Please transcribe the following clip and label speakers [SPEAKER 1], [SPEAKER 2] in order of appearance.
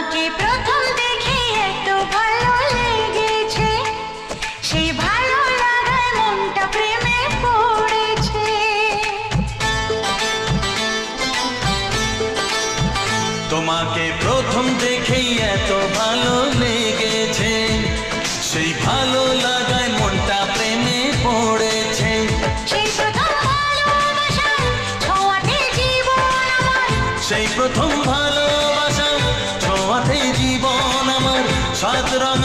[SPEAKER 1] তোমাকে প্রথম দেখে এত ভালো লেগেছে, সেই ভালো লাগায় মনটা প্রেমে পড়েছে।
[SPEAKER 2] তোমাকে প্রথম দেখেই এত ভালো লেগেছে, সেই ভালো লাগায় মনটা প্রেমে পড়েছে।
[SPEAKER 1] সেই প্রথম ভালোবাসা ছোঁয়াতে জীবন আমার,
[SPEAKER 2] সেই প্রথম ভালোবাসা ছোঁয়াতে জীবন আমার, সাত রঙ